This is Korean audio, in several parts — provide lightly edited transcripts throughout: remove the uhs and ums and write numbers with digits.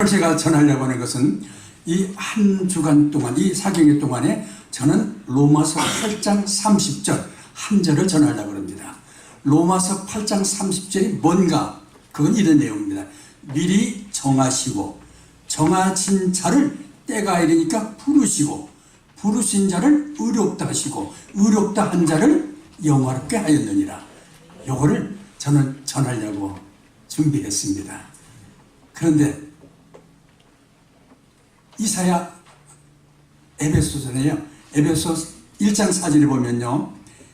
오늘 제가 전하려고 하는 것은 이 한 주간 동안, 이 사경회 동안에 저는 로마서 8장 30절 한 절을 전하려고 합니다. 로마서 8장 30절이 뭔가? 그건 이런 내용입니다. 미리 정하시고 정하신 자를 때가 이르니까 부르시고 부르신 자를 의롭다 하시고 의롭다 한 자를 영화롭게 하였느니라. 요거를 저는 전하려고 준비했습니다. 그런데 이사야 에베소서네요. 에베소 1장 4절에 보면요.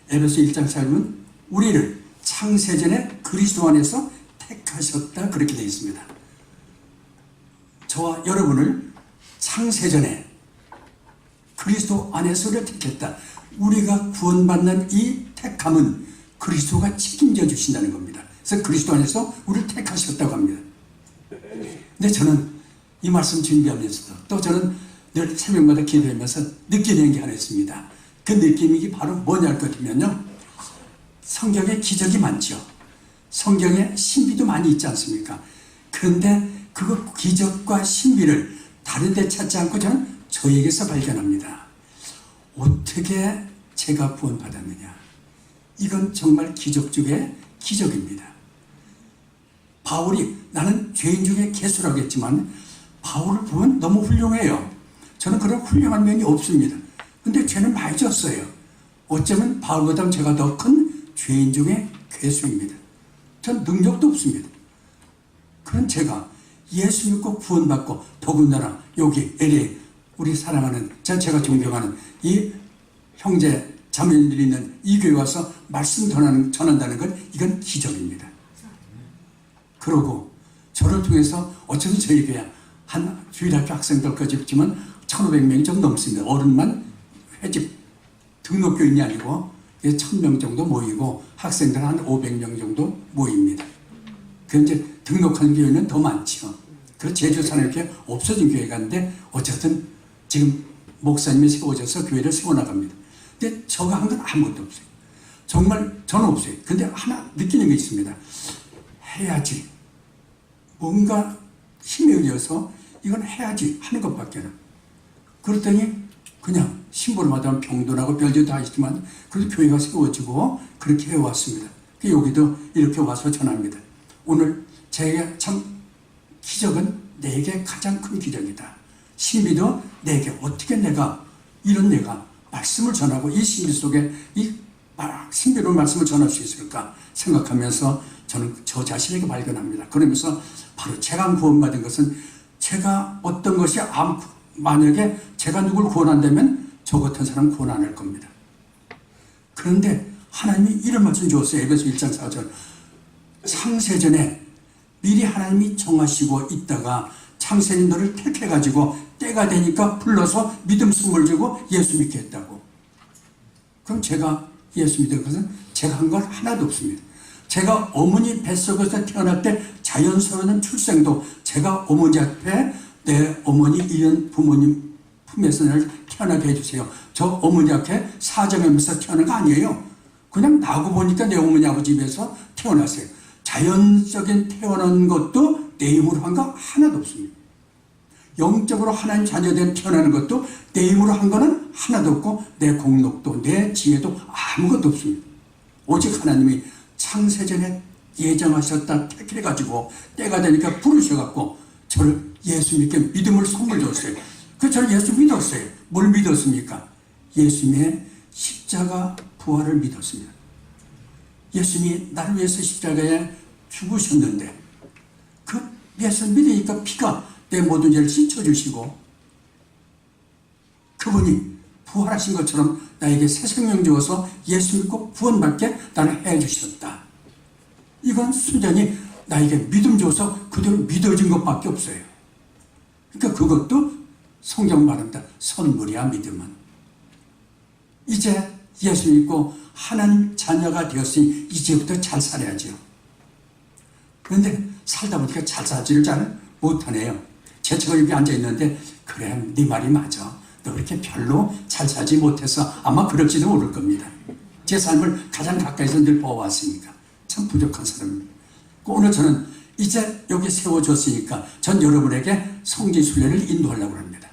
에베소 1장 4절은 우리를 창세전에 그리스도 안에서 택하셨다 그렇게 되어 있습니다. 저와 여러분을 창세전에 그리스도 안에서를 택했다. 우리가 구원받는 이 택함은 그리스도가 책임져 주신다는 겁니다. 그래서 그리스도 안에서 우리를 택하셨다고 합니다. 근데 저는 이 말씀 준비하면서도 또 저는 늘 새벽마다 기도하면서 느끼는 게 하나 있습니다. 그 느낌이 바로 뭐냐 할 것이면요. 성경에 기적이 많죠. 성경에 신비도 많이 있지 않습니까? 그런데 그 기적과 신비를 다른 데 찾지 않고 저는 저에게서 발견합니다. 어떻게 제가 구원받았느냐. 이건 정말 기적 중에 기적입니다. 바울이 나는 죄인 중에 개수라고 했지만 바울을 보면 너무 훌륭해요. 저는 그런 훌륭한 면이 없습니다. 근데 죄는 많이 졌어요. 어쩌면 바울보다 제가 더 큰 죄인 중에 괴수입니다. 전 능력도 없습니다. 그런 제가 예수 믿고 구원받고 더군다나 여기 LA 우리 사랑하는 제가 존경하는 이 형제 자매님들이 있는 이 교회 와서 말씀 전한다는 건 이건 기적입니다. 그러고 저를 통해서 어쩌면 저희 교회 한 주일학교 학생들까지 있지만 1,500명이 좀 넘습니다. 어른만 회집 등록교인이 아니고 1,000명 정도 모이고 학생들 한 500명 정도 모입니다. 그 이제 등록하는 교회는 더 많죠. 그래서 제주산에 이렇게 없어진 교회가 있는데 어쨌든 지금 목사님이 세워져서 교회를 세워나갑니다. 근데 저가 한 건 아무것도 없어요. 정말 저는 없어요. 근데 하나 느끼는 게 있습니다. 해야지. 뭔가 힘에 의해서 이건 해야지 하는 것밖에는. 그랬더니 그냥 신부를 받으면 병도나고 별짓도 다 있지만 그래도 교회가 세워지고 그렇게 해왔습니다. 여기도 이렇게 와서 전합니다. 오늘 제게 참 기적은 내게 가장 큰 기적이다. 신비도 내게 어떻게 내가 말씀을 전하고 이 신비 속에 이 신비로운 말씀을 전할 수 있을까 생각하면서 저는 저 자신에게 발견합니다. 그러면서 바로 제가 구원받은 것은 제가 어떤 것이 만약에 제가 누굴 구원한다면 저 같은 사람 구원 안 할 겁니다. 그런데 하나님이 이런 말씀 주었어요. 에베소 1장 4절 창세전에 미리 하나님이 정하시고 있다가 창세는 너를 택해가지고 때가 되니까 불러서 믿음 선물 주고 예수 믿게 했다고. 그럼 제가 예수 믿은 것은 제가 한 건 하나도 없습니다. 제가 어머니 뱃속에서 태어날 때 자연스러운 출생도 제가 어머니 앞에 내 어머니 이런 부모님 품에서 나를 태어나게 해주세요. 저 어머니 앞에 사정하면서 태어난 거 아니에요. 그냥 나고 보니까 내 어머니 아버지 집에서 태어났어요. 자연적인 태어난 것도 내 힘으로 한 거 하나도 없습니다. 영적으로 하나님 자녀된 태어나는 것도 내 힘으로 한 거는 하나도 없고 내 공력도 내 지혜도 아무것도 없습니다. 오직 하나님이 창세전에 예정하셨다 택해가지고 때가 되니까 부르셔갖고 저를 예수 믿게 믿음을 선물 줬어요. 그래서 저는 예수 믿었어요. 뭘 믿었습니까? 예수님의 십자가 부활을 믿었습니다. 예수님이 나를 위해서 십자가에 죽으셨는데 그 예수 믿으니까 피가 내 모든 죄를 씻어주시고 그분이 부활하신 것처럼 나에게 새 생명 주어서 예수 믿고 구원받게 나를 해주셨다. 이건 순전히 나에게 믿음 줘서 그대로 믿어진 것밖에 없어요. 그러니까 그것도 성경 말합니다. 선물이야 믿음은. 이제 예수 믿고 하나님 자녀가 되었으니 이제부터 잘 살아야죠. 그런데 살다 보니까 잘 살지를 잘 못하네요. 제 친구가 여기 앉아있는데 그래 네 말이 맞아. 너 그렇게 별로 잘 살지 못해서 아마 그럴지도 모를 겁니다. 제 삶을 가장 가까이서 늘 보아왔으니까 참 부족한 사람입니다. 오늘 저는 이제 여기 세워졌으니까 전 여러분에게 성지순례를 인도하려고 합니다.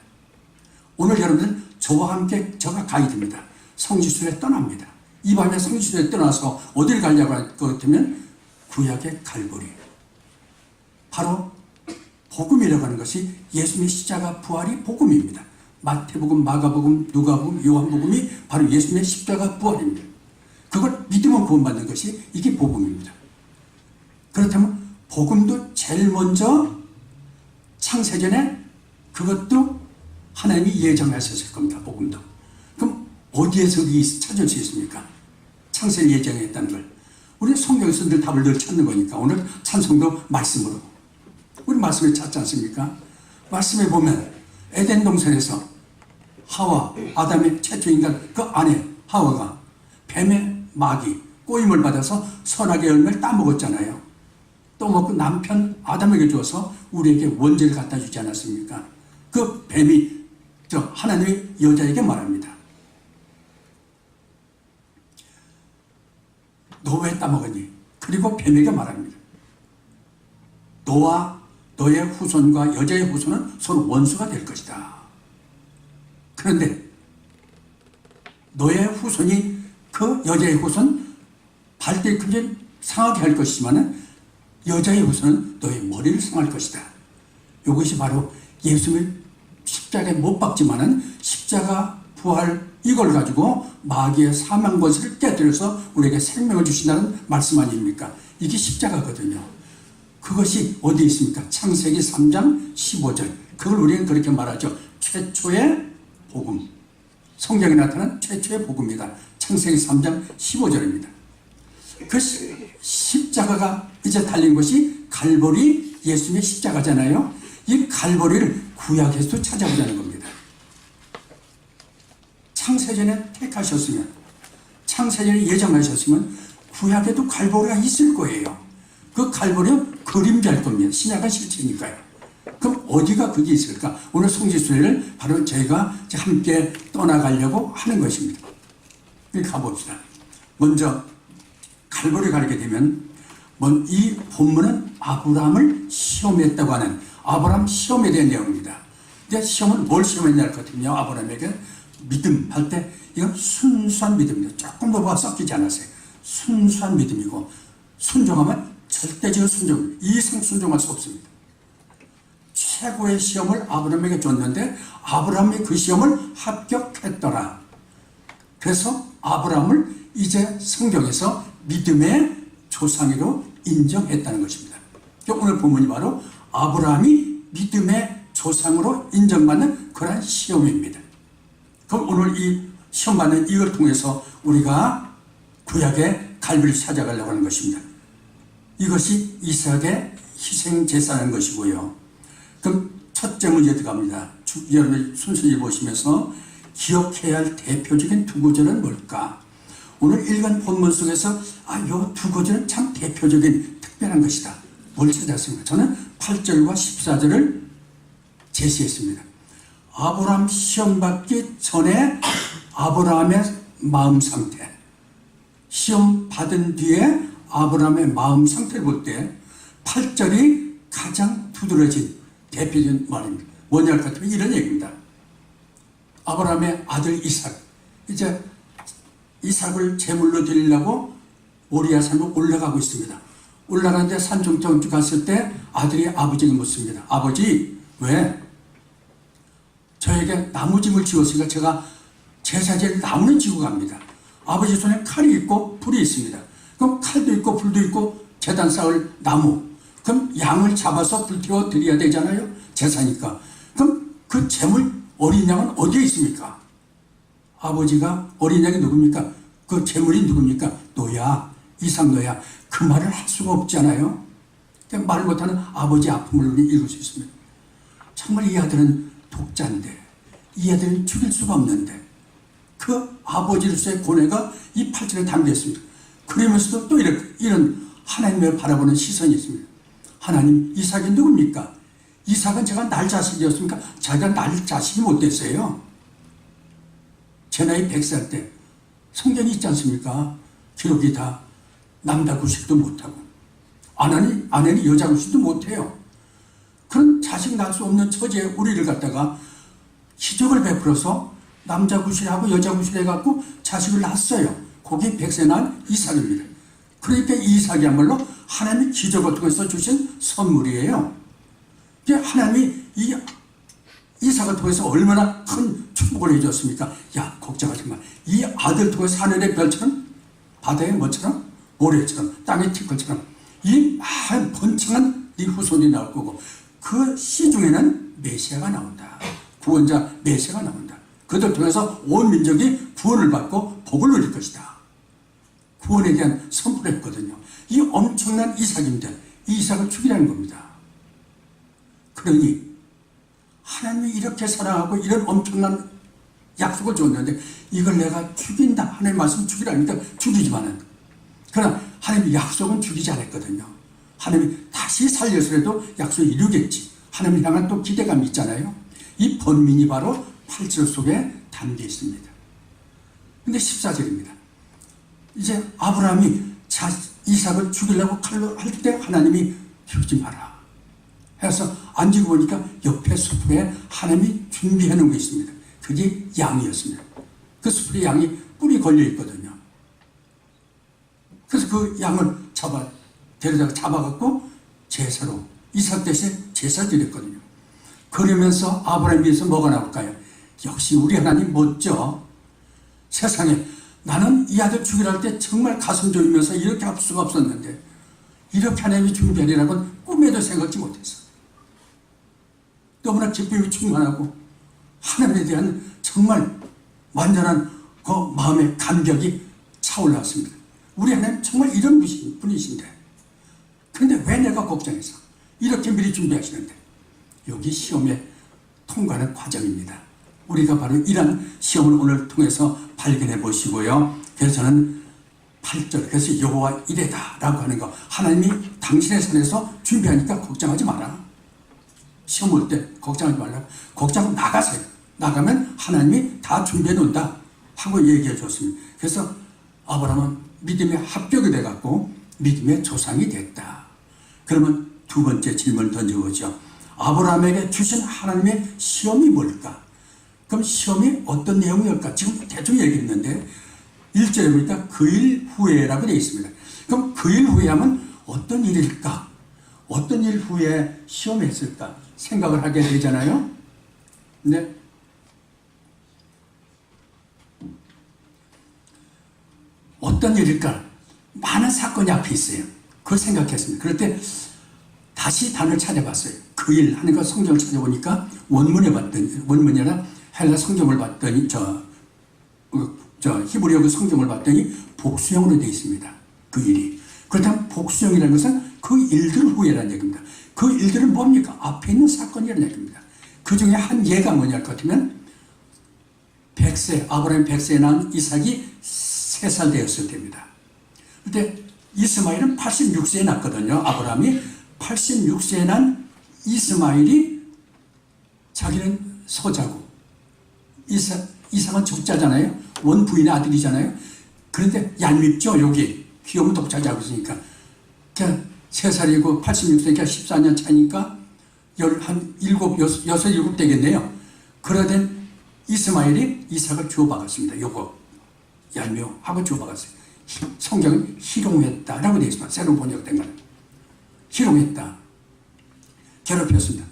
오늘 여러분은 저와 함께 저가 가이드입니다. 성지순례 떠납니다. 이 밤에 성지순례 떠나서 어딜 가려고 할 것 같으면 구약의 갈보리. 바로 복음이라고 하는 것이 예수님의 십자가 부활이 복음입니다. 마태복음, 마가복음, 누가복음, 요한복음이 바로 예수님의 십자가 부활입니다. 그걸 믿으면 구원받는 것이 이게 복음입니다. 그렇다면 복음도 제일 먼저 창세전에 그것도 하나님이 예정하셨을 겁니다. 복음도. 그럼 어디에서 찾을 수 있습니까? 창세를 예정했다는 걸. 우리 성경에서 늘 답을 늘 찾는 거니까 오늘 찬송도 말씀으로. 우리 말씀을 찾지 않습니까? 말씀에 보면 에덴 동산에서 하와, 아담의 최초 인간 그 아내 하와가 뱀의 마귀, 꼬임을 받아서 선악의 열매를 따먹었잖아요. 또 먹고 남편 아담에게 주어서 우리에게 원죄를 갖다 주지 않았습니까? 그 뱀이 하나님의 여자에게 말합니다. 너 왜 따먹었니? 그리고 뱀에게 말합니다. 너와 너의 후손과 여자의 후손은 서로 원수가 될 것이다. 그런데 너의 후손이 그 여자의 후손 발대 크게 상하게 할 것이지만 여자의 후손은 너의 머리를 상할 것이다. 이것이 바로 예수님을 십자가에 못 박지만은 십자가 부활 이걸 가지고 마귀의 사망 권세를 깨뜨려서 우리에게 생명을 주신다는 말씀 아닙니까? 이게 십자가거든요. 그것이 어디에 있습니까? 창세기 3장 15절. 그걸 우리는 그렇게 말하죠. 최초의 복음. 성경에 나타난 최초의 복음이다. 창세기 3장 15절입니다. 그 십자가가 이제 달린 것이 갈보리 예수님의 십자가잖아요. 이 갈보리를 구약에서도 찾아보자는 겁니다. 창세전에 택하셨으면, 창세전에 예정하셨으면 구약에도 갈보리가 있을 거예요. 그 갈보리는 그림자일 겁니다. 신약은 실체니까요. 그럼 어디가 그게 있을까? 오늘 성지순례를 바로 저희가 함께 떠나가려고 하는 것입니다. 가봅시다. 먼저 갈보리 가게 되면 이 본문은 아브라함을 시험했다고 하는 아브라함 시험에 대한 내용입니다. 근데 시험은 뭘 시험했냐 할 것 같으면 아브라함에게 믿음 할 때 이건 순수한 믿음입니다. 조금 더 섞이지 않았어요. 순수한 믿음이고 순종하면 절대적인 순종, 이상 순종할 수 없습니다. 최고의 시험을 아브라함에게 줬는데 아브라함이 그 시험을 합격했더라. 그래서 아브라함을 이제 성경에서 믿음의 조상으로 인정했다는 것입니다. 오늘 본문이 바로 아브라함이 믿음의 조상으로 인정받는 그러한 시험입니다. 그럼 오늘 이 시험 받는 이걸 통해서 우리가 구약의 갈비를 찾아가려고 하는 것입니다. 이것이 이삭의 희생 제사라는 것이고요. 그럼 첫째 문제 들어갑니다. 여러분 순서를 보시면서 기억해야 할 대표적인 두 구절은 뭘까? 오늘 읽은 본문 속에서 이 두 구절은 참 대표적인 특별한 것이다. 뭘 찾았습니까? 저는 8절과 14절을 제시했습니다. 아브라함 시험 받기 전에 아브라함의 마음 상태, 시험 받은 뒤에 아브라함의 마음 상태를 볼 때 8절이 가장 두드러진 대표적인 말입니다. 뭐냐 할 것 같으면 이런 얘기입니다. 아브라함의 아들 이삭, 이제 이삭을 제물로 드리려고 모리아 산으로 올라가고 있습니다. 올라가는데 산중턱 갔을 때 아들이 아버지에게 묻습니다. 아버지, 왜? 저에게 나무짐을 지었으니까 제가 제사제를 나무는 지고 갑니다. 아버지 손에 칼이 있고 불이 있습니다. 그럼 칼도 있고 불도 있고 제단 쌓을 나무, 그럼 양을 잡아서 불태워 드려야 되잖아요. 제사니까. 그럼 그 제물 어린 양은 어디에 있습니까? 아버지가 어린 양이 누굽니까? 그 제물이 누굽니까? 너야, 이삭 너야. 그 말을 할 수가 없잖아요. 말 못하는 아버지 아픔을 우리 읽을 수 있습니다. 정말 이 아들은 독자인데, 이 아들은 죽일 수가 없는데, 그 아버지로서의 고뇌가 이 8절에 담겨 있습니다. 그러면서도 또 이런 하나님을 바라보는 시선이 있습니다. 하나님, 이삭이 누굽니까? 이삭은 제가 날 자식이었습니까? 자기가 날 자식이 못 됐어요. 제 나이 100살 때 성경이 있지 않습니까? 기록이 다 남다구식도 못하고 아내는 여자 구실도 못해요. 그런 자식 낳을 수 없는 처지에 우리를 갖다가 기적을 베풀어서 남자 구실하고 여자 구실해갖고 자식을 낳았어요. 거기 100세 난 이삭입니다. 그러니까 이 이삭이야말로 하나님이 기적을 통해서 주신 선물이에요. 하나님이 이 이삭을 통해서 얼마나 큰 축복을 해줬습니까? 야, 걱정하지 마. 이 아들 통해서 하늘의 별처럼, 바다의 뭐처럼, 모래처럼, 땅의 티끌처럼 이 번창한 이 후손이 나올 거고, 그 시중에는 메시아가 나온다. 구원자 메시아가 나온다. 그들 통해서 온 민족이 구원을 받고 복을 누릴 것이다. 구원에 대한 선포를 했거든요. 이 엄청난 이삭입니다. 이 이삭을 죽이라는 겁니다. 그러니 하나님이 이렇게 사랑하고 이런 엄청난 약속을 줬는데 이걸 내가 죽인다. 하나님 말씀 죽이라니까 죽이지만은, 그러나 하나님이 약속은 죽이지 않았거든요. 하나님이 다시 살려서라도 약속을 이루겠지. 하나님을 향한 또 기대감이 있잖아요. 이 번민이 바로 8절 속에 담겨 있습니다. 근데 14절입니다. 이제 아브라함이 이삭을 죽이려고 칼로 할 때 하나님이 죽이지 마라 해서 앉고 보니까 옆에 수풀에 하나님이 준비해 놓은 게 있습니다. 그게 양이었습니다. 그 수풀에 양이 뿔이 걸려 있거든요. 그래서 그 양을 데려다가 잡아갖고 제사로, 이삭 대신 제사 드렸거든요. 그러면서 아브라함에서 뭐가 나올까요? 역시 우리 하나님 멋져. 세상에 나는 이 아들 죽이라 할 때 정말 가슴 졸이면서 이렇게 할 수가 없었는데 이렇게 하나님이 준비하리라고는 꿈에도 생각지 못했어. 너무나 기쁨이 충만하고 하나님에 대한 정말 완전한 그 마음의 감격이 차올랐습니다. 우리 하나님 정말 이런 분이신데, 그런데 왜 내가 걱정해서 이렇게 미리 준비하시는데, 여기 시험에 통과하는 과정입니다. 우리가 바로 이런 시험을 오늘 통해서 발견해 보시고요. 그래서 저는 8절, 그래서 여호와 이레다 라고 하는 거, 하나님이 당신의 손에서 준비하니까 걱정하지 마라. 시험 올 때 걱정하지 말라고. 걱정 나가세요. 나가면 하나님이 다 준비해 놓는다 하고 얘기해 줬습니다. 그래서 아브라함은 믿음의 합격이 돼갖고 믿음의 조상이 됐다. 그러면 두 번째 질문을 던져보죠. 아브라함에게 주신 하나님의 시험이 뭘까? 그럼 시험이 어떤 내용이었을까? 지금 대충 얘기했는데 1절에 보니까 그 일 후에라고 되어 있습니다. 그럼 그 일 후에 하면 어떤 일일까? 어떤 일 후에 시험했을까? 생각을 하게 되잖아요. 네. 어떤 일일까? 많은 사건이 앞에 있어요. 그걸 생각했습니다. 그럴 때 다시 단어를 찾아봤어요. 그 일 하는 거 성경을 찾아보니까 원문에 봤더니, 원문이나 헬라 성경을 봤더니, 히브리어 그 성경을 봤더니 복수형으로 되어 있습니다. 그 일이. 그렇다면 복수형이라는 것은 그 일들 후에라는 얘기입니다. 그 일들은 뭡니까? 앞에 있는 사건이라는 얘기입니다. 그 중에 한 예가 뭐냐 할 것 같으면 100세, 아브라함 100세에 낳은 이삭이 3살 되었을 때입니다. 그때 이스마엘은 86세에 낳거든요. 아브라함이 86세에 난 이스마엘이 자기는 소자고 이삭은 적자잖아요. 원부인의 아들이잖아요. 그런데 얄밉죠. 여기 귀여운 독자자고 있으니까. 그러니까 3살이고 86세니까 14년 차니까 한 7 되겠네요. 그러던 이스마엘이 이삭을 주워박았습니다. 요거 얄미워하고 주워박았어요. 성경은 희롱했다라고 되어 있습니다. 새로 번역된 거는. 희롱했다. 괴롭혔습니다.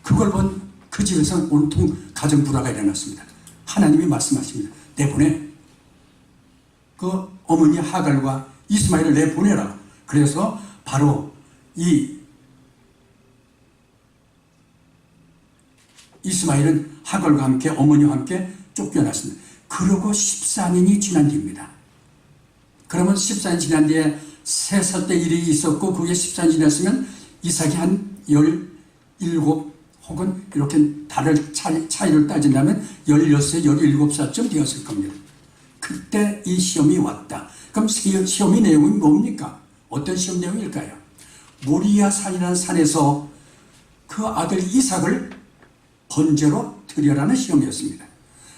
그걸 본 그 집에서 온통 가정 불화가 일어났습니다. 하나님이 말씀하십니다. 내보내. 그 어머니 하갈과 이스마엘을 내보내라. 그래서 바로 이 이스마엘은 하갈과 함께 어머니와 함께 쫓겨났습니다. 그러고 14년이 지난 뒤입니다. 그러면 14년 지난 뒤에 3살 때 일이 있었고 그게 14년 지났으면 이삭이 한 17 혹은 이렇게 달을 차이를 따진다면 16세, 17살쯤 되었을 겁니다. 그때 이 시험이 왔다. 그럼 시험의 내용이 뭡니까? 어떤 시험 내용일까요? 모리아 산이라는 산에서 그 아들 이삭을 번제로 드려라는 시험이었습니다.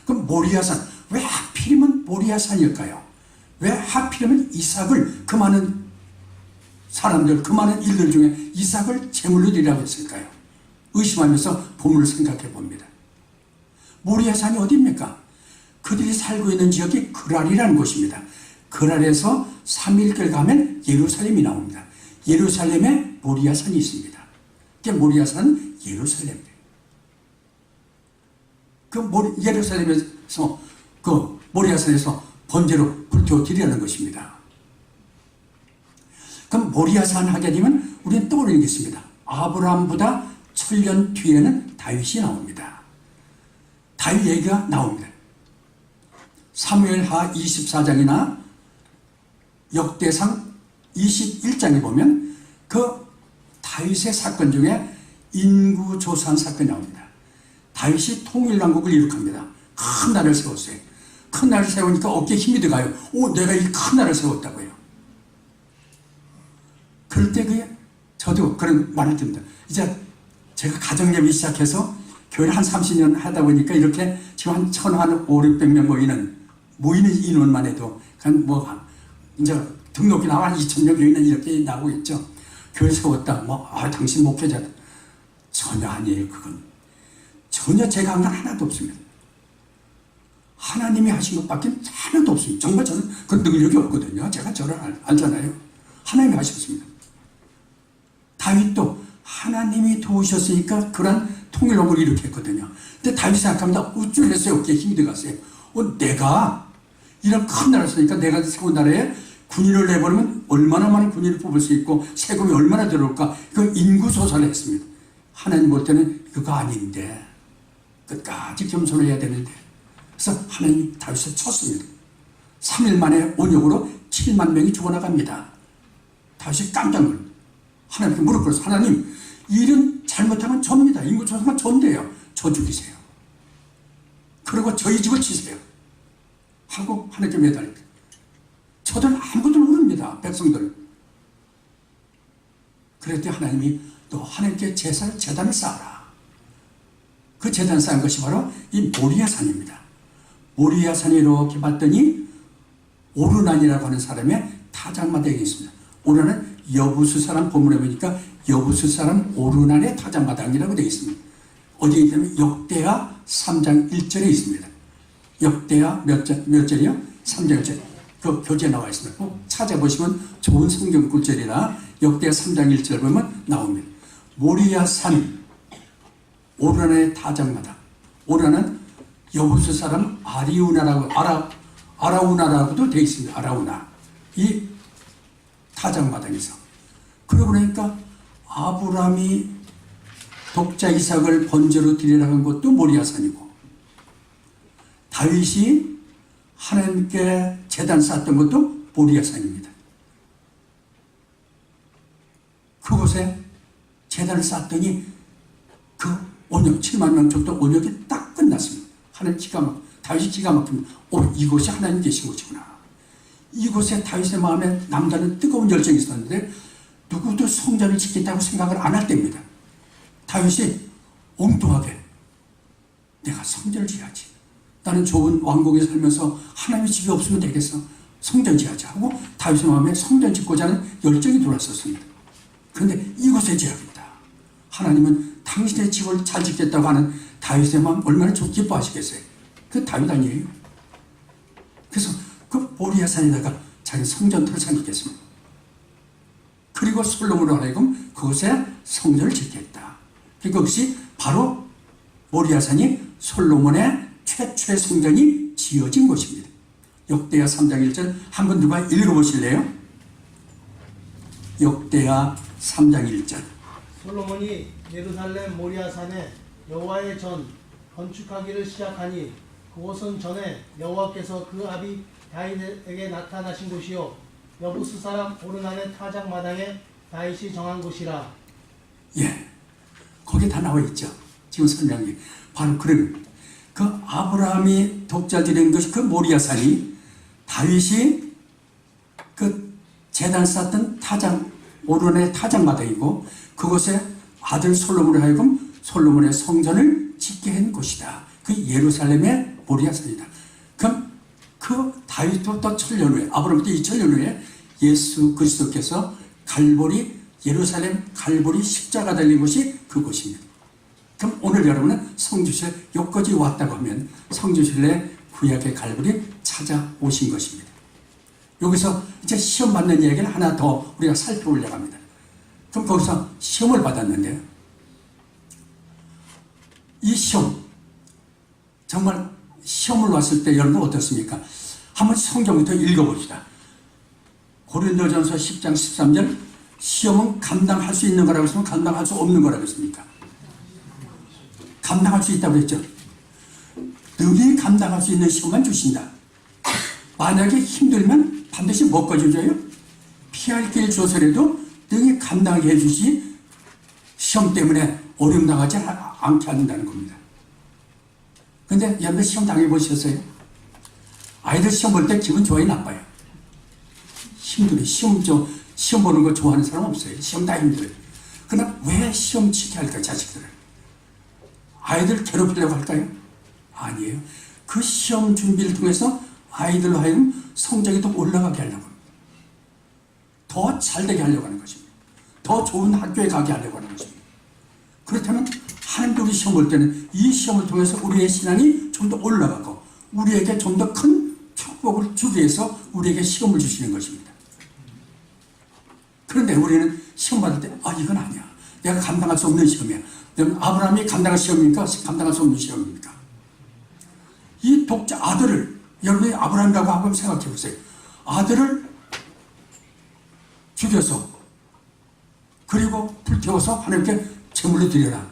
그럼 모리아 산, 왜 하필이면 모리아 산일까요? 왜 하필이면 이삭을, 그 많은 사람들 그 많은 일들 중에 이삭을 제물로 드리라고 했을까요? 의심하면서 본문을 생각해 봅니다. 모리아산이 어디입니까? 그들이 살고 있는 지역이 그랄이라는 곳입니다. 그랄에서 3일길 가면 예루살렘이 나옵니다. 예루살렘에 모리아산이 있습니다. 그게 모리아산은 예루살렘이에요. 예루살렘에서 모리아산에서 번제로 불태워 드리라는 것입니다. 그럼 모리아산 하게 되면 우리는 떠오르는 게 있습니다. 아브라함보다 1000년 뒤에는 다윗이 나옵니다. 다윗 얘기가 나옵니다. 사무엘하 24장이나 역대상 21장에 보면 그 다윗의 사건 중에 인구조산 사건이 나옵니다. 다윗이 통일왕국을 이룩합니다. 큰 나라를 세웠어요. 큰 나라를 세우니까 어깨에 힘이 들어가요. 내가 이 큰 나라를 세웠다고요. 그럴 때 저도 그런 말을 듭니다. 이제 제가 가정예배 시작해서 교회를 한 30년 하다 보니까 이렇게 지금 한 1,500명 모이는 인원만 해도 이제 등록이 나와 한 2,000명 교회는 이렇게 나오고 있죠. 교회 세웠다. 당신 목회자. 전혀 아니에요, 그건. 전혀 제가 한 건 하나도 없습니다. 하나님이 하신 것밖에 하나도 없습니다. 정말 저는 그 능력이 없거든요. 제가 저를 알잖아요. 하나님이 하셨습니다. 다윗도 하나님이 도우셨으니까 그런 통일왕국을 일으켰거든요. 근데 다윗이 생각합니다. 우쭐해서 어깨에 힘이 들어갔어요. 내가 이런 큰 나라를 쓰니까 내가 세운 나라에 군인을 내버리면 얼마나 많은 군인을 뽑을 수 있고 세금이 얼마나 들어올까. 그 인구조사를 했습니다. 하나님 볼 때는 그거 아닌데 끝까지 겸손을 해야 되는데 그래서 하나님이 다윗을 쳤습니다. 3일 만에 온역으로 7만 명이 죽어나갑니다. 다윗이 깜짝 놀랍니다. 하나님께 무릎 꿇어서 하나님 이 일은 잘못하면 접니다. 인구조사만 전데요. 저 죽이세요. 그리고 저희 집을 치세요. 하고 하나님께 매달립니다. 저들 아무것도 모릅니다. 백성들. 그랬더니 하나님이 또 하나님께 제단을 쌓아라. 그 제단을 쌓은 것이 바로 이 모리아산입니다. 모리아산이 이렇게 봤더니 오르난이라고 하는 사람의 타작마당이 있습니다. 오르난 여부수 사람 본문에 보니까 여부수 사람 오르난의 타작마당이라고 되어 있습니다. 어디에 있냐면 역대하 3장 1절에 있습니다. 역대하 몇 절이요? 3장 1절. 그 교재에 나와 있습니다. 꼭 찾아보시면 좋은 성경 꿀절이나 역대하 3장 1절 보면 나옵니다. 모리아산 오르난의 타작마당. 오르난은 여부수 사람 아라우나라고도 되어 있습니다. 아라우나. 이 타작마당에서. 그러고 나니까 아브라함이 독자 이삭을 번제로 드리라고 한 것도 모리아산이고 다윗이 하나님께 제단 쌓았던 것도 모리아산입니다. 그곳에 제단을 쌓았더니 그 온역 7만 명 정도 온역이 딱 끝났습니다. 하나님 다윗이 기가 막힙니다. 이곳이 하나님 계신 곳이구나. 이곳에 다윗의 마음에 남다른 뜨거운 열정이 있었는데 누구도 성전을 짓겠다고 생각을 안 할 때입니다. 다윗이 엉뚱하게 내가 성전을 지어야지. 나는 좋은 왕국에 살면서 하나님의 집이 없으면 되겠어. 성전 지어야지 하고 다윗의 마음에 성전 짓고자 하는 열정이 들어왔었습니다. 그런데 이곳에 지어야겠다. 하나님은 당신의 집을 잘 짓겠다고 하는 다윗의 마음 얼마나 기뻐하시겠어요. 그 다윗 아니에요. 그래서 그 모리아산에다가 자기 성전터를 생겼겠습니다. 그리고 솔로몬으로 하여금 그곳에 성전을 짓겠다. 그것이 바로 모리아산이 솔로몬의 최초의 성전이 지어진 곳입니다. 역대하 3장 1절 한번 누가 읽어보실래요? 역대하 3장 1절. 솔로몬이 예루살렘 모리아산에 여호와의 전 건축하기를 시작하니 그곳은 전에 여호와께서 그 아비 다윗에게 나타나신 곳이요 여부스 사람 오르난의 타작마당에 다윗이 정한 곳이라. 예, 거기 다 나와 있죠. 지금 설명이 바로 그런 그 아브라함이 독자 드린 것이 그 모리아산이 다윗이 그 제단 쌓던 오르난의 타작마당이고 그곳에 아들 솔로몬을 하여금 솔로몬의 성전을 짓게 한 곳이다. 그 예루살렘의 모리아산이다. 그럼 그 다윗부터 1000년 후에 아브라함부터 2000년 후에 예수 그리스도께서 갈보리, 예루살렘 갈보리 십자가 달린 곳이 그곳입니다. 그럼 오늘 여러분은 성주실 여기까지 왔다고 하면 성주실내 구약의 갈보리 찾아오신 것입니다. 여기서 이제 시험 받는 이야기를 하나 더 우리가 살펴보려고 합니다. 그럼 거기서 시험을 받았는데 이 시험 정말 시험을 왔을 때 여러분 어떻습니까? 한번 성경부터 읽어봅시다. 고린도전서 10장 13절 시험은 감당할 수 있는 거라고 했으면 감당할 수 없는 거라고 했습니까? 감당할 수 있다고 했죠. 능히 감당할 수 있는 시험만 주신다. 만약에 힘들면 반드시 먹어주줘요. 피할 길 조서라도 능히 감당하게 해주시 시험 때문에 어려움 당하지 않게 한다는 겁니다. 근데 여러분 시험 당해보셨어요? 아이들 시험 볼 때 기분 좋아요, 나빠요? 힘들어요. 시험 보는 거 좋아하는 사람 없어요. 시험 다 힘들어요. 그러나 왜 시험 치게 할까요, 자식들을? 아이들 괴롭히려고 할까요? 아니에요. 그 시험 준비를 통해서 아이들로 하여금 성적이 더 올라가게 하려고 합니다. 더 잘되게 하려고 하는 것입니다. 더 좋은 학교에 가게 하려고 하는 것입니다. 그렇다면 하나님도 우리 시험 볼 때는 이 시험을 통해서 우리의 신앙이 좀 더 올라가고 우리에게 좀 더 큰 축복을 주기 위해서 우리에게 시험을 주시는 것입니다. 그런데 우리는 시험 받을 때 이건 아니야. 내가 감당할 수 없는 시험이야. 아브라함이 감당할 시험입니까? 감당할 수 없는 시험입니까? 이 독자 아들을 여러분이 아브라함이라고 한번 생각해 보세요. 아들을 죽여서 그리고 불태워서 하나님께 제물로 드려라.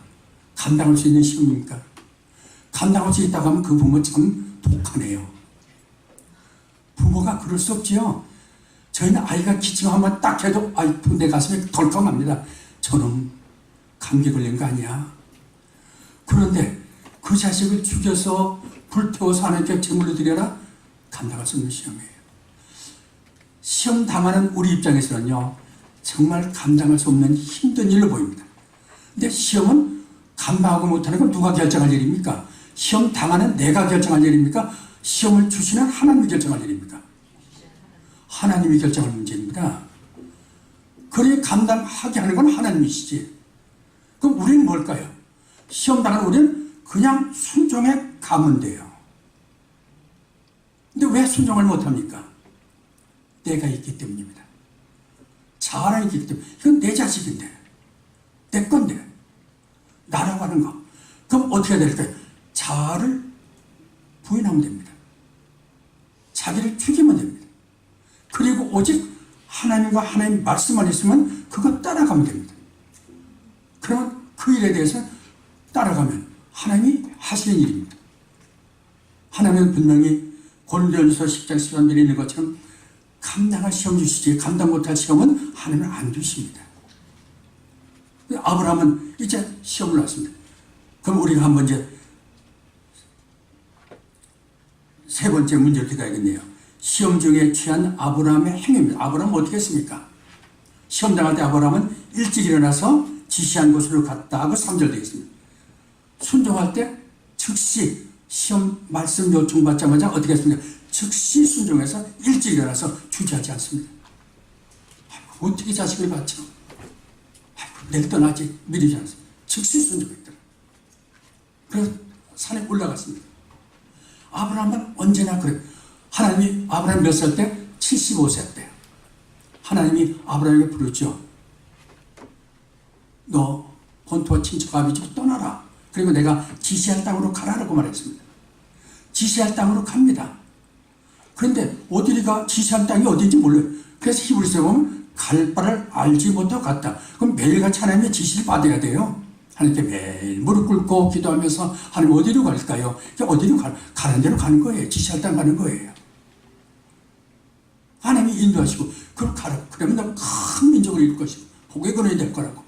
감당할 수 있는 시험입니까? 감당할 수 있다고 하면 그 부모 참 독하네요. 부모가 그럴 수 없지요. 저희는 아이가 기침하면 딱 해도 내 가슴이 덜컹합니다. 저놈 감기 걸린 거 아니야? 그런데 그 자식을 죽여서 불태워서 하나님께 제물로 드려라? 감당할 수 없는 시험이에요. 시험 당하는 우리 입장에서는요, 정말 감당할 수 없는 힘든 일로 보입니다. 근데 시험은 감당하고 못하는 건 누가 결정할 일입니까? 시험 당하는 내가 결정할 일입니까? 시험을 주시는 하나님이 결정할 일입니까? 하나님이 결정할 문제입니다. 그리 감당하게 하는 건 하나님이시지. 그럼 우리는 뭘까요? 시험 당하는 우리는 그냥 순종에 가면 돼요. 근데 왜 순종을 못합니까? 내가 있기 때문입니다. 자아가 있기 때문에. 이건 내 자식인데, 내 건데, 나라고 하는 거. 그럼 어떻게 해야 될까요? 자아를 부인하면 됩니다. 자기를 죽이면 됩니다. 그리고 오직 하나님과 하나님 말씀만 있으면 그거 따라가면 됩니다. 그러면 그 일에 대해서 따라가면 하나님이 하시는 일입니다. 하나님은 분명히 고린도전서 10장 13절에 있는 것처럼 감당할 시험 주시지 감당 못할 시험은 하나님은 안 주십니다. 아브라함은 이제 시험을 왔습니다. 그럼 우리가 한번 이제 세 번째 문제를 들어가야겠네요. 시험 중에 취한 아브라함의 행위입니다. 아브라함은 어떻게 했습니까? 시험 당할 때 아브라함은 일찍 일어나서 지시한 곳으로 갔다 하고 3절 되어 있습니다. 순종할 때 즉시 시험 말씀 요청받자마자 어떻게 했습니까? 즉시 순종해서 일찍 일어나서 주저하지 않습니다. 어떻게 자식을 받죠? 내일 떠나지 미루지 않습니다. 즉시 순종했더라. 그래서 산에 올라갔습니다. 아브라함은 언제나 그래요. 하나님이 아브라함 몇 살 때? 75세 때. 하나님이 아브라함에게 부르죠. 너 본토와 친척 아비집을 떠나라. 그리고 내가 지시할 땅으로 가라라고 말했습니다. 지시할 땅으로 갑니다. 그런데 어디가 지시한 땅이 어딘지 몰라요. 그래서 히브리서에 보면 갈 바를 알지 못하고 갔다. 그럼 매일같이 하나님의 지시를 받아야 돼요. 하나님께 매일 무릎 꿇고 기도하면서 하나님 어디로 갈까요? 어디로 가는 대로 가는 거예요. 지시할 땅 가는 거예요. 하나님이 인도하시고 그걸 가라. 그러면 너 큰 민족을 이룰 것이고 복의 근원이 될 거라고.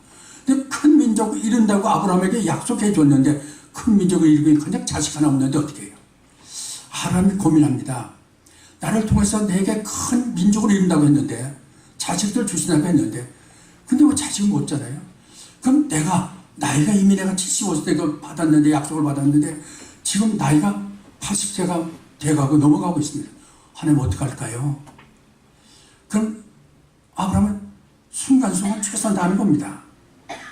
근데 큰 민족을 이룬다고 아브라함에게 약속해 줬는데 큰 민족을 이루기 그냥 자식 하나 없는데 어떻게 해요? 아브라함이 고민합니다. 나를 통해서 내게 큰 민족을 이룬다고 했는데 자식들 주신다고 했는데 근데 왜 자식을 못 잖아요? 그럼 나이가 이미 내가 75세 때 받았는데 약속을 받았는데 지금 나이가 80세가 돼가고 넘어가고 있습니다. 하나님 어떡할까요? 그럼 아브라함은 순간 최선을 다하는 겁니다.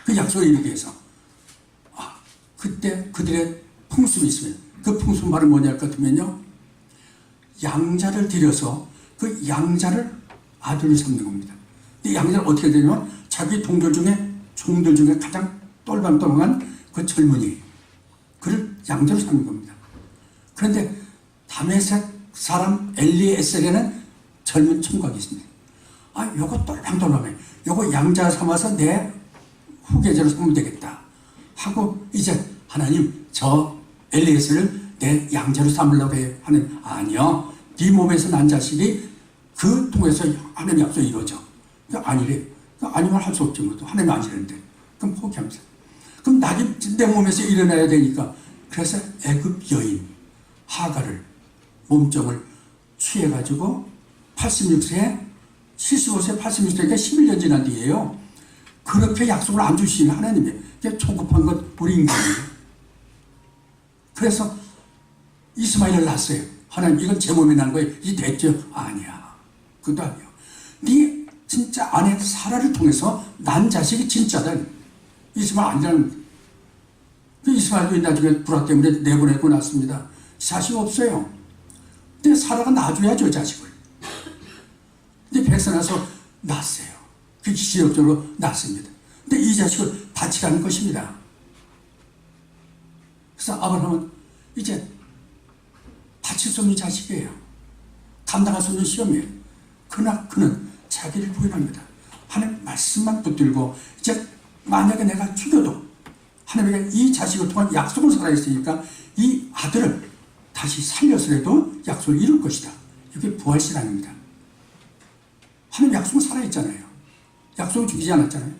그 약속을 이루기 위해서. 그때 그들의 풍습이 있습니다. 그 풍습은 바로 뭐냐 할 것 같으면요, 양자를 들여서 그 양자를 아들로 삼는 겁니다. 이 양자를 어떻게 되냐면 자기 종들 중에 가장 똘방똘방한 그 젊은이, 그를 양자로 삼는 겁니다. 그런데 다메섹 사람 엘리에셀에는 젊은 총각이 있습니다. 요거 똘방똘방해. 요거 양자 삼아서 내 후계자로 삼으면 되겠다 하고, 이제 하나님 저 엘리에셀을 내 양자로 삼으려고 해요. 하나님 아니요, 네 몸에서 난 자식이 그 통해서 하나님 약속이 이루어져. 아니래. 아니면 할 수 없지 뭐. 하나님 아니라는데. 그럼 포기합니다. 그럼 내 몸에서 일어나야 되니까. 그래서 애굽 여인 하가를 몸종을 취해가지고 86세에 75세 86세니까 11년 지난 뒤에요. 그렇게 약속을 안 주시는 하나님이 초급한 것 우리 인간이에요. 그래서 이스마엘을 낳았어요. 하나님 이건 제 몸에 난 거예요. 이 됐죠? 아니야. 그것도 아니에요. 네 진짜 아내 사라를 통해서 난 자식이 진짜다. 이스마엘 아니라는 거예요. 이스마엘도 나중에 불화 때문에 내보내고 났습니다. 자식 없어요. 근데 사라가 낳아줘야죠, 자식을. 근데 백세 나서 낳았어요. 그 기적적으로 낳습니다. 근데 이 자식을 바치라는 것입니다. 그래서 아브라함은 이제 바칠 수 없는 자식이에요. 감당할 수 없는 시험이에요. 그러나 그는 자기를 부인합니다. 하나님 말씀만 붙들고, 이제 만약에 내가 죽여도 하나님에게 이 자식을 통한 약속을 살아있으니까 이 아들을 다시 살려서라도 약속을 이룰 것이다. 이게 부활신앙입니다. 하나님 약속은 살아있잖아요. 약속을 죽이지 않았잖아요.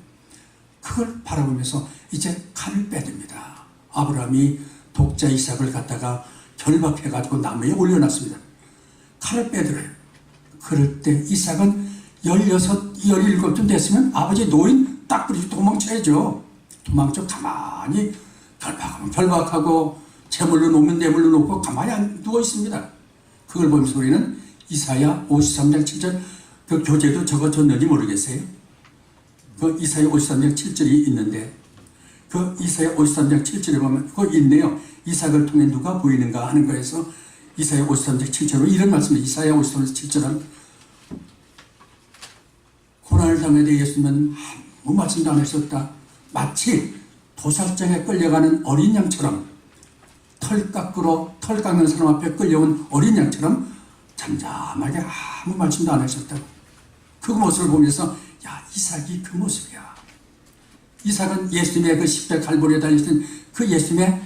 그걸 바라보면서 이제 칼을 빼듭니다. 아브라함이 독자 이삭을 갖다가 결박해가지고 나무에 올려놨습니다. 칼을 빼들어요. 그럴 때 이삭은 16, 17쯤 됐으면 아버지 노인 딱 부리고 도망쳐야죠. 도망쳐 가만히 결박하면 결박하고 재물로 놓으면 뇌물로 놓고 가만히 안 누워 있습니다. 그걸 보면서 우리는 이사야 53장 7절 그 교재도 적어줬는지 모르겠어요. 그 이사야 53장 7절이 있는데, 그 이사야 53장 7절에 보면 그거 있네요. 이삭을 통해 누가 보이는가 하는 거에서 이사야 53장 7절로 이런 말씀입니다. 이사야 53장 7절은 고난을 당해 예수님은 아무 말씀도 안 하셨다. 마치 도살장에 끌려가는 어린 양처럼, 털 깎는 사람 앞에 끌려온 어린 양처럼 잠잠하게 아무 말씀도 안 하셨다고. 그 모습을 보면서 야, 이삭이 그 모습이야. 이삭은 예수님의 그 십자가 갈보리에 달리신 그 예수님의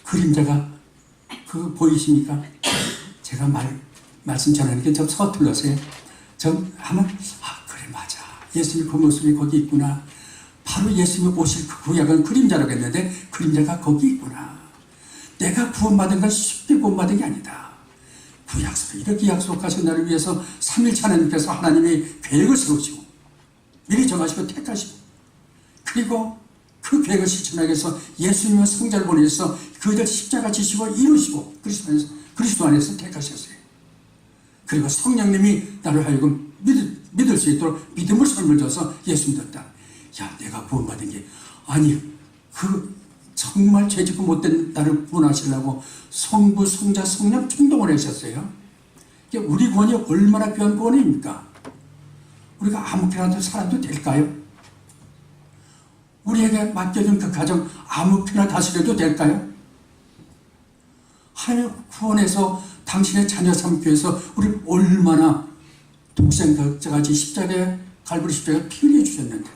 그림자가 그 보이십니까? 제가 말씀 전하니까 좀 서툴러서요. 좀 하면 그래 맞아. 예수님 그 모습이 거기 있구나. 바로 예수님이 오실 그 구약은 그림자라고 했는데 그림자가 거기 있구나. 내가 구원받은 건 쉽게 구원받은 게 아니다. 구약속에 이렇게 약속하신 나를 위해서 3일차 하나님께서 하나님이 계획을 세우시고 미리 정하시고 택하시고, 그리고 그 계획을 실천하기 위해서 예수님의 성자를 보내셔서 그들 십자가 지시고 이루시고 그리스도 안에서 택하셨어요. 그리고 성령님이 나를 하여금 믿을 수 있도록 믿음을 선물 줘서 예수 믿었다. 야, 내가 구원받은 게 아니, 그 정말 죄짓고 못된 나를 구원하시려고 성부, 성자, 성령 충동을 하셨어요. 우리 구원이 얼마나 귀한 구원입니까? 우리가 아무 편한테 살아도 될까요? 우리에게 맡겨진 그 가정 아무 편나 다스려도 될까요? 하나님 구원해서 당신의 자녀 삼기 위해서 우리를 얼마나 독생자같이 십자가에 갈보리 십자가에 피 흘려 주셨는데,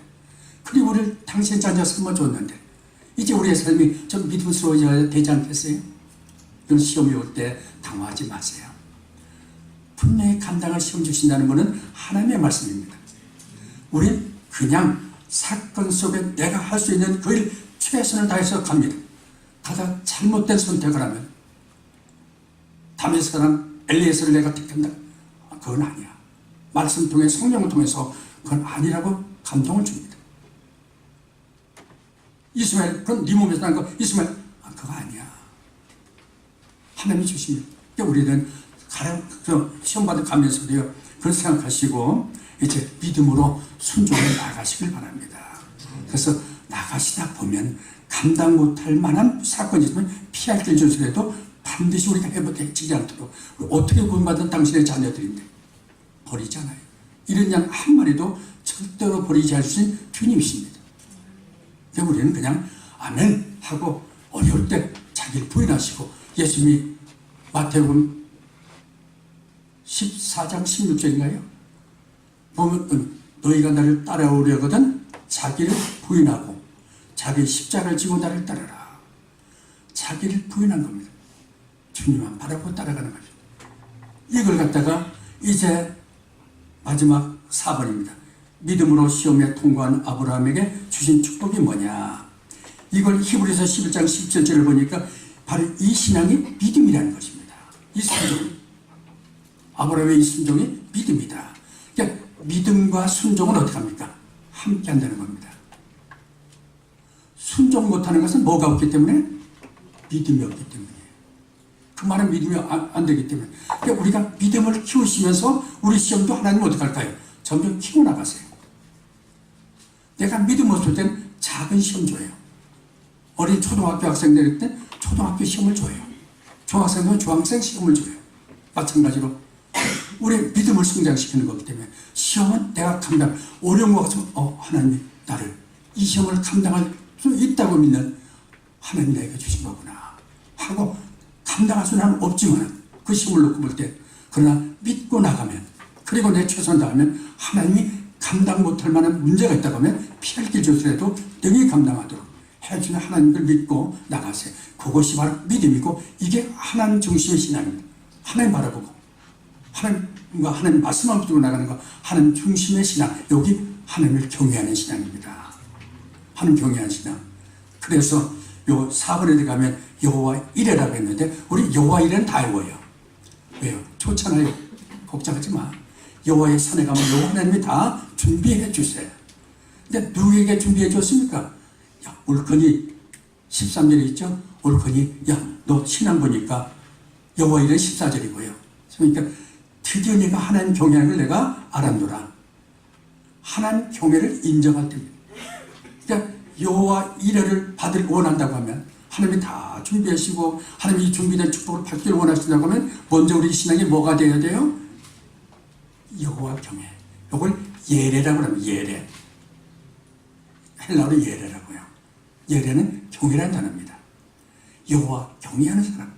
그리고 우리를 당신의 자녀 삼아줬는데 이제 우리의 삶이 좀 믿음스러워져야 되지 않겠어요? 이런 시험이 올 때 당황하지 마세요. 분명히 감당할 시험 주신다는 것은 하나님의 말씀입니다. 우린 그냥 사건 속에 내가 할 수 있는 그 일 최선을 다해서 갑니다. 가다 잘못된 선택을 하면 다메섹 사람 엘리에셀을 내가 택한다. 그건 아니야. 말씀 통해 성령을 통해서 그건 아니라고 감동을 줍니다. 이스마엘, 그럼 네 몸에서 난 거 이스마엘, 그거 아니야. 하나님이 주십니다. 그러니까 우리는 시험 받은 가면서도요, 그걸 생각하시고 이제 믿음으로 순종해 나가시길 바랍니다. 그래서 나가시다 보면 감당 못할 만한 사건이 있으면 피할 길 조서라도 반드시 우리가 해보지 않도록 어떻게 구원받은 당신의 자녀들인데 버리잖아요. 이런 양 한 마리도 절대로 버리지 않으신 주님이십니다. 그래서 우리는 그냥 아멘 하고 어려울 때 자기를 부인하시고 예수님이 마태복음 14장 16절인가요? 보면 너희가 나를 따라오려거든 자기를 부인하고 자기 십자가를 지고 나를 따르라. 자기를 부인한 겁니다. 주님만 바라보고 따라가는 거죠. 이걸 갖다가 이제 마지막 4번입니다. 믿음으로 시험에 통과한 아브라함에게 주신 축복이 뭐냐. 이걸 히브리서 11장 17절을 보니까 바로 이 신앙이 믿음이라는 것입니다. 이 순종이. 아브라함의 이 순종이 믿음이다. 그러니까 믿음과 순종은 어떻게 합니까? 함께 한다는 겁니다. 순종 못하는 것은 뭐가 없기 때문에? 믿음이 없기 때문이에요. 그 말은 믿음이 안 되기 때문에. 그러니까 우리가 믿음을 키우시면서 우리 시험도 하나님 어떻게 할까요? 점점 키워나가세요. 내가 믿음 없을 땐 작은 시험 줘요. 어린 초등학교 학생들 때 초등학교 시험을 줘요. 중학생은 중학생 시험을 줘요. 마찬가지로 우리 믿음을 성장시키는 거기 때문에 시험은 내가 감당, 어려운 것 같으면 하나님이 나를 이 시험을 감당할 수 있다고 믿는 하나님 내게 주신 거구나 하고 감당할 수는 없지만 그 시험을 놓고 볼 때 그러나 믿고 나가면 그리고 내 최선 다하면 하나님이 감당 못할 만한 문제가 있다고 하면 피할 길 조서라도 능히 감당하도록 해주는 하나님을 믿고 나가세요. 그것이 바로 믿음이고 이게 하나님 중심의 신앙입니다. 하나님 바라보고 하나님과 하나님 말씀을 붙들고 나가는 거 하나님 중심의 신앙. 여기 하나님을 경외하는 신앙입니다. 하나님 경외하는 신앙. 그래서 요 4번에 들어가면 여호와 이레라고 했는데 우리 여호와 이레는 다 외워요. 왜요? 좋잖아요. 걱정하지 마. 여호와의 산에 가면 여호와 하나님이 다 준비해 주세요. 근데 누구에게 준비해 줬습니까? 야, 올커니 13절에 있죠? 올커니 야, 너 신앙 보니까 여호와 이레는 14절이고요. 그러니까 드디어 내가 하나님 경외하는 걸 내가 알았노라. 하나님 경외를 인정할 때입니다. 그러니까 여호와 이레를 받을 원한다고 하면 하나님이 다 준비하시고 하나님이 준비된 축복을 받기를 원하신다고 하면 먼저 우리 신앙이 뭐가 되어야 돼요? 여호와 경외. 이걸 예레라고 합니다. 예레. 헬라어로 예레라고요. 예레는 경외라는 단어입니다. 여호와 경외하는 사람.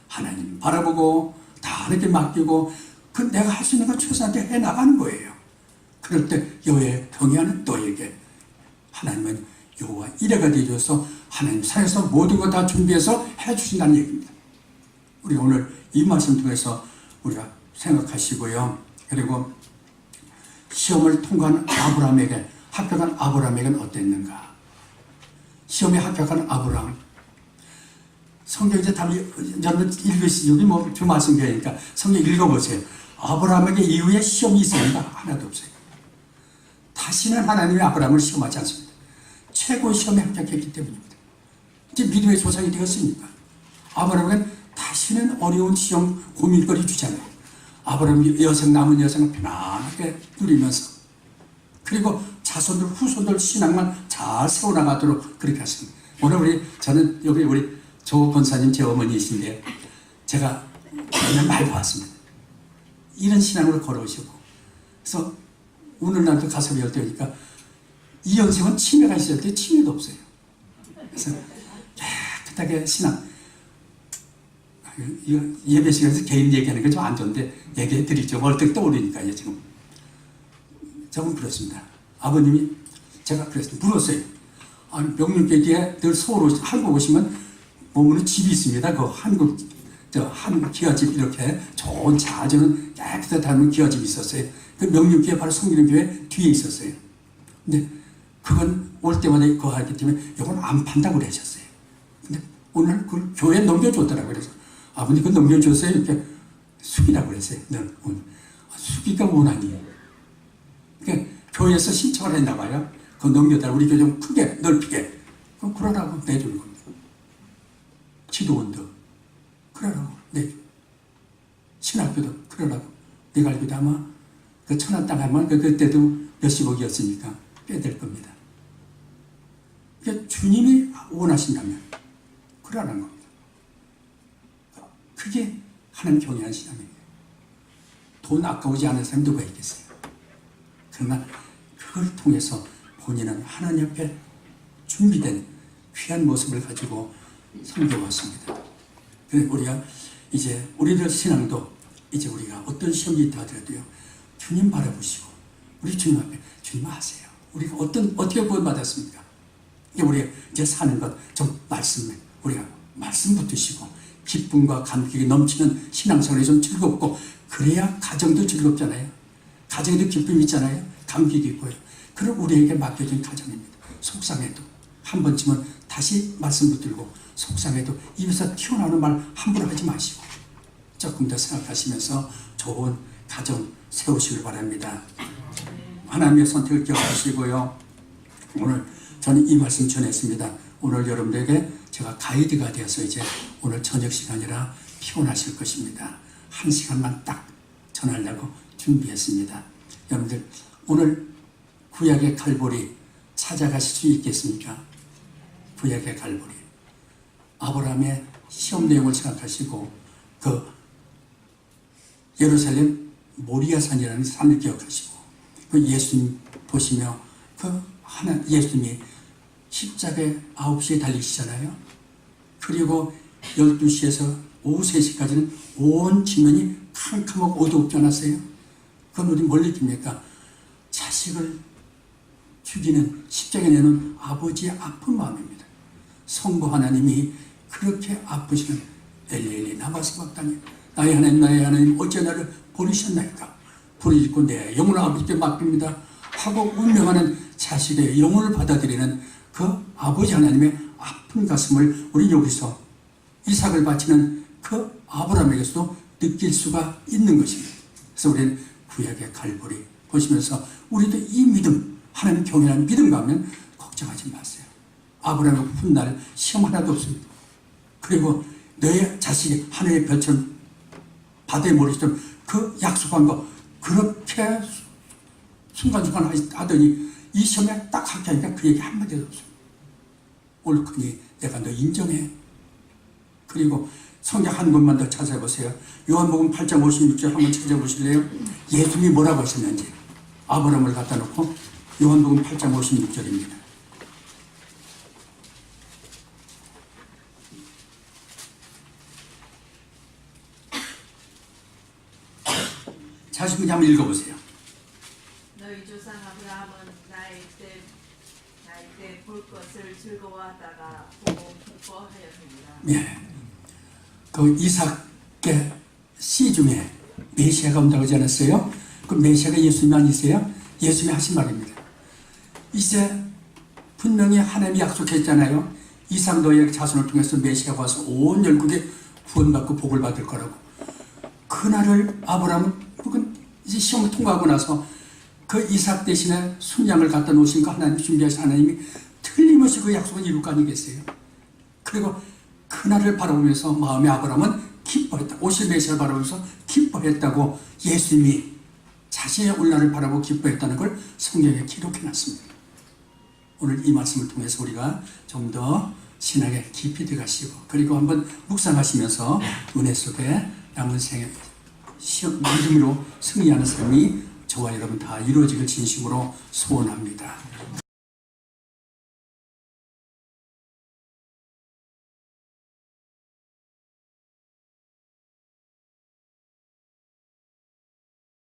하나님 바라보고 다 하나님께 맡기고 그 내가 할 수 있는 거 최선한테 해나가는 거예요. 그럴 때 여호와 경외하는 너에게 하나님은 여호와 이레가 되어줘서 하나님 산에서 모든 거 다 준비해서 해주신다는 얘기입니다. 우리 오늘 이 말씀 통해서 우리가 생각하시고요. 그리고 시험을 통과한 아브라함에게 합격한 아브라함에게는 어땠는가? 시험에 합격한 아브라함. 성경 이제 답이 저는 읽으시 여기 뭐 주 말씀 교회니까 성경 읽어보세요. 아브라함에게 이후에 시험이 있습니까? 하나도 없어요. 다시는 하나님이 아브라함을 시험하지 않습니다. 최고의 시험에 합격했기 때문입니다. 이제 믿음의 조상이 되었으니까 아브라함은 다시는 어려운 시험 고민거리 주잖아요. 아브라함 여성 남은 여성을 편안하게 누리면서 그리고 자손들 후손들 신앙만 잘 세워나가도록 그렇게 하십니다. 오늘 저는 여기 우리 조 권사님 제 어머니이신데 제가 맨날 많이 봤습니다. 이런 신앙으로 걸어오시고 그래서 오늘날도 가서 배울 때 보니까 이 연생은 치매가 있을 때 치매도 없어요. 그래서 깨끗하게 신앙 예배 시간에서 개인 얘기하는 게 좀 안 좋은데 얘기해 드리죠. 얼핏 떠오르니까요. 지금 저는 그렇습니다. 아버님이 제가 그랬습니다. 물었어요. 아니, 명륜교 뒤에 늘 서울 한국 오시면 보면 집이 있습니다. 그 한국 기와집 이렇게 좋은 자주는 깨끗하게 닮은 기와집이 있었어요. 그 명륜교회 바로 성기령교회 뒤에 있었어요. 근데 그건 올 때마다 그거 하기 때문에 이건 안 판다고 그러셨어요. 근데 오늘 그 교회에 넘겨줬더라고요. 그래서 아버님 그거 넘겨줬어요. 이렇게 숙이라고 그랬어요. 숙이가 원하니. 그러니까 교회에서 신청을 했나 봐요. 그거 넘겨달라고 우리 교회 좀 크게 넓히게. 그럼 그러라고 내주는 겁니다. 지도원도 그러라고 내주. 신학교도 그러라고. 내가 알기도 아마 그 천안 땅 하면 그때도 몇십억이었으니까 빼될 겁니다. 그러니까 주님이 원하신다면 그러라는 겁니다. 그게 하나님 경외하는 신앙이에요. 돈 아까우지 않은 사람이 누가 있겠어요? 그러나 그걸 통해서 본인은 하나님 앞에 준비된 귀한 모습을 가지고 섬겨왔습니다. 그래서 우리가 이제 우리들 신앙도 이제 우리가 어떤 시험이 있다 하더라도요, 주님 바라보시고 우리 주님 앞에 주님 아세요. 우리가 어떻게 구원받았습니까? 우리가 이제 사는 것 좀 말씀에 우리가 말씀 붙드시고 기쁨과 감격이 넘치는 신앙생활이 좀 즐겁고, 그래야 가정도 즐겁잖아요. 가정에도 기쁨이 있잖아요. 감격이 있고요. 그럼 우리에게 맡겨진 가정입니다. 속상해도 한 번쯤은 다시 말씀 붙들고, 속상해도 입에서 튀어나오는 말 함부로 하지 마시고 조금 더 생각하시면서 좋은 가정 세우시길 바랍니다. 하나님의 선택을 기억하시고요. 오늘 저는 이 말씀 전했습니다. 오늘 여러분들에게 제가 가이드가 되어서 이제 오늘 저녁 시간이라 피곤하실 것입니다. 1시간만 딱 전하려고 준비했습니다. 여러분들 오늘 구약의 갈보리 찾아가실 수 있겠습니까? 구약의 갈보리, 아브라함의 시험 내용을 생각하시고 그 예루살렘 모리아산이라는 산을 기억하시고 그 예수님 보시며 그 예수님이 십자가에 9시에 달리시잖아요. 그리고 12시에서 오후 3시까지는 온 지면이 캄캄하고 어두웠지 않았어요? 그건 우리 뭘 느낍니까? 자식을 죽이는, 십자가에 내는 아버지의 아픈 마음입니다. 성부 하나님이 그렇게 아프시는 엘리엘리 라마 사박다니, 나의 하나님 어찌 나를 버리셨나이까? 불을 짓고 내 영혼을 아버지께 맡깁니다 하고 운명하는 자식의 영혼을 받아들이는 그 아버지 하나님의 아픈 가슴을 우리 여기서 이삭을 바치는 그 아브라함에게서도 느낄 수가 있는 것입니다. 그래서 우리는 구약의 갈보리 보시면서 우리도 이 믿음, 하나님 경외하는 믿음 가면 걱정하지 마세요. 아브라함의 훗날 시험 하나도 없습니다. 그리고 너의 자식이 하늘의 별처럼 바다의 모래처럼 그 약속한 거 그렇게 순간순간 하더니 이 시험에 딱 합격하니까 그 얘기 한마디도 없어요. 옳거니 내가 너 인정해. 그리고 성경 한 권만 더 찾아보세요. 요한복음 8장 56절 한번 찾아보실래요? 예수님이 뭐라고 하셨는지 아브라함을 갖다 놓고 요한복음 8장 56절입니다. 자신분이 한번 읽어보세요. 너희 조상 아브라함은 나의 때 볼 것을 즐거워하다가 보고 기뻐하였습니다. 예. 그 이삭의 씨 중에 메시아가 온다고 하지 않았어요? 그 메시아가 예수님 아니세요? 예수님이 하신 말입니다. 이제 분명히 하나님이 약속했잖아요. 이삭 너의 자손을 통해서 메시아가 와서 온 열국에 구원받고 복을 받을 거라고. 그날을 아브라함은 이제 시험을 통과하고 나서 그 이삭 대신에 순양을 갖다 놓으신 거 하나님 준비하신 하나님이 틀림없이 그 약속을 이룰 거 아니겠어요? 그리고 그날을 바라보면서 마음의 아브라함은 기뻐했다. 오실 메시아를 바라보면서 기뻐했다고 예수님이 자신의 오늘날을 바라보고 기뻐했다는 걸 성경에 기록해놨습니다. 오늘 이 말씀을 통해서 우리가 좀 더 신앙에 깊이 들어가시고 그리고 한번 묵상하시면서 은혜 속에 남은 생에 믿음으로 승리하는 삶이 저와 여러분 다 이루어지길 진심으로 소원합니다.